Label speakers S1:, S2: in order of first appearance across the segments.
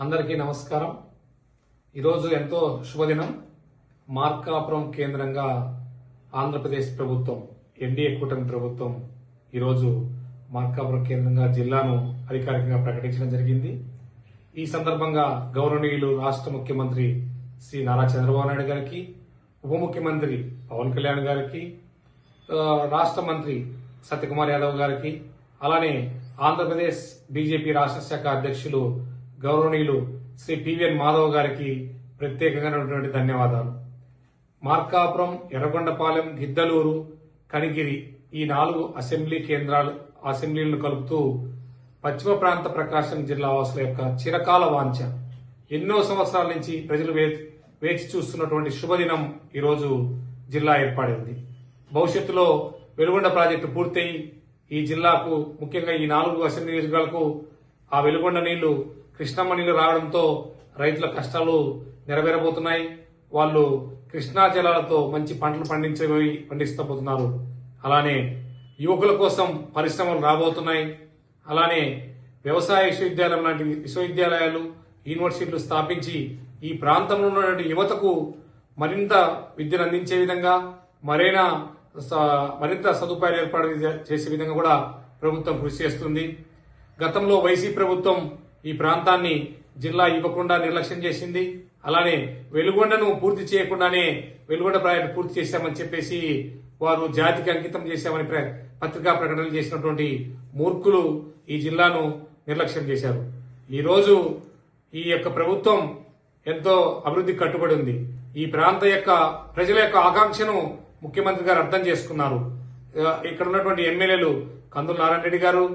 S1: అందరికీ నమస్కారం. ఈరోజు ఎంతో శుభదినం. మార్కాపురం కేంద్రంగా ఆంధ్రప్రదేశ్ ప్రభుత్వం, ఎన్డీఏ కూటమి ప్రభుత్వం ఈరోజు మార్కాపురం కేంద్రంగా జిల్లాను అధికారికంగా ప్రకటించడం జరిగింది. ఈ సందర్భంగా గౌరవనీయులు రాష్ట్ర ముఖ్యమంత్రి శ్రీ నారా చంద్రబాబు నాయుడు గారికి, ఉప ముఖ్యమంత్రి పవన్ కళ్యాణ్ గారికి, రాష్ట్ర మంత్రి సత్యకుమార్ యాదవ్ గారికి, అలానే ఆంధ్రప్రదేశ్ బీజేపీ రాష్ట్ర శాఖ అధ్యక్షులు గౌరవనీయులు శ్రీ పివిఎన్ మాధవ్ గారికి ప్రత్యేకంగా ధన్యవాదాలు. మార్కాపురం, ఎర్రగొండపాలెం, గిద్దలూరు, కనిగిరి ఈ 4 అసెంబ్లీలను కలుపుతూ పశ్చిమ ప్రాంత ప్రకాశం జిల్లా వాసుల యొక్క చిరకాల వాంఛ, ఎన్నో సంవత్సరాల నుంచి ప్రజలు వేచి చూస్తున్నటువంటి శుభదినం ఈరోజు జిల్లా ఏర్పడింది. భవిష్యత్తులో వెలుగొండ ప్రాజెక్టు పూర్తయి ఈ జిల్లాకు, ముఖ్యంగా ఈ 4 అసెంబ్లీ నియోజకవర్గాలకు ఆ వెలుగొండ నీళ్లు, కృష్ణమ్మ నీళ్లు రావడంతో రైతుల కష్టాలు నెరవేరబోతున్నాయి. వాళ్ళు కృష్ణా జలాలతో మంచి పంటలు పండిస్తబోతున్నారు. అలానే యువకుల కోసం పరిశ్రమలు రాబోతున్నాయి. అలానే వ్యవసాయ విశ్వవిద్యాలయం లాంటి విశ్వవిద్యాలయాలు, యూనివర్సిటీలు స్థాపించి ఈ ప్రాంతంలో ఉన్నటువంటి యువతకు మరింత విద్యను అందించే విధంగా, మరింత సదుపాయాలు ఏర్పాటు చేసే విధంగా కూడా ప్రభుత్వం కృషి చేస్తుంది. గతంలో వైసీపీ ప్రభుత్వం ఈ ప్రాంతాన్ని జిల్లా ఇవ్వకుండా నిర్లక్ష్యం చేసింది. అలానే వెలుగొండను పూర్తి చేయకుండానే వెలుగొండ ప్రాజెక్టు పూర్తి చేశామని చెప్పేసి వారు జాతికి అంకితం చేశామని పత్రికా ప్రకటనలు చేసినటువంటి మూర్ఖులు ఈ జిల్లాను నిర్లక్ష్యం చేశారు. ఈ రోజు ఈ యొక్క ప్రభుత్వం ఎంతో అభివృద్ధి కట్టుబడి ఉంది. ఈ ప్రాంత యొక్క ప్రజల యొక్క ఆకాంక్షను ముఖ్యమంత్రి గారు అర్థం చేసుకున్నారు. ఇక్కడ ఉన్నటువంటి ఎమ్మెల్యేలు కందుల నారాయణ రెడ్డి గారు,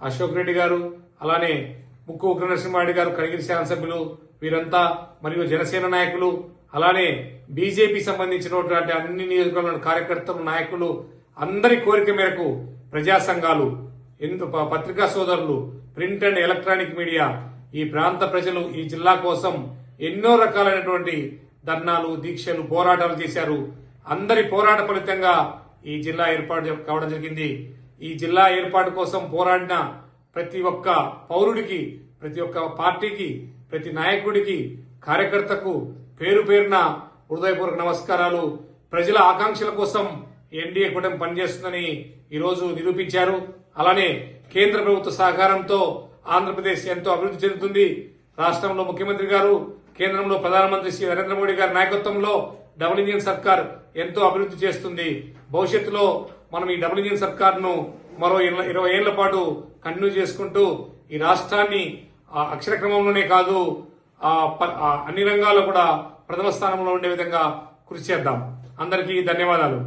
S1: అశోక్ రెడ్డి గారు, అలానే ముక్కు ఉగ్ర నరసింహారెడ్డి గారు, కనిగిరి శాసనసభ్యులు, వీరంతా, మరియు జనసేన నాయకులు, అలానే బీజేపీ సంబంధించినటువంటి అన్ని నియోజకవర్గాల కార్యకర్తలు, నాయకులు అందరి కోరిక మేరకు ప్రజా సంఘాలు, పత్రికా సోదరులు, ప్రింట్ అండ్ ఎలక్ట్రానిక్ మీడియా, ఈ ప్రాంత ప్రజలు ఈ జిల్లా కోసం ఎన్నో రకాలైనటువంటి ధర్నాలు, దీక్షలు, పోరాటాలు చేశారు. అందరి పోరాట ఫలితంగా ఈ జిల్లా ఏర్పాటు కావడం జరిగింది. ఈ జిల్లా ఏర్పాటు కోసం పోరాడిన ప్రతి ఒక్క పౌరుడికి, ప్రతి ఒక్క పార్టీకి, ప్రతి నాయకుడికి, కార్యకర్తకు పేరు పేరున హృదయపూర్వక నమస్కారాలు. ప్రజల ఆకాంక్షల కోసం ఎన్డీఏ కూటమి పనిచేస్తుందని ఈరోజు నిరూపించారు. అలానే కేంద్ర ప్రభుత్వ సహకారంతో ఆంధ్రప్రదేశ్ ఎంతో అభివృద్ధి చెందుతుంది. రాష్ట్రంలో ముఖ్యమంత్రి గారు, కేంద్రంలో ప్రధానమంత్రి శ్రీ నరేంద్ర మోడీ గారి నాయకత్వంలో డబుల్ ఇంజిన్ సర్కార్ ఎంతో అభివృద్ధి చేస్తుంది. భవిష్యత్తులో మనం ఈ డబుల్ ఇంజిన్ సర్కార్ను మరో 20 ఏళ్ల పాటు కంటిన్యూ చేసుకుంటూ ఈ రాష్ట్రాన్ని అక్షర క్రమంలోనే కాదు, అన్ని రంగాల్లో కూడా ప్రథమ స్థానంలో ఉండే విధంగా కృషి చేద్దాం. అందరికీ ధన్యవాదాలు.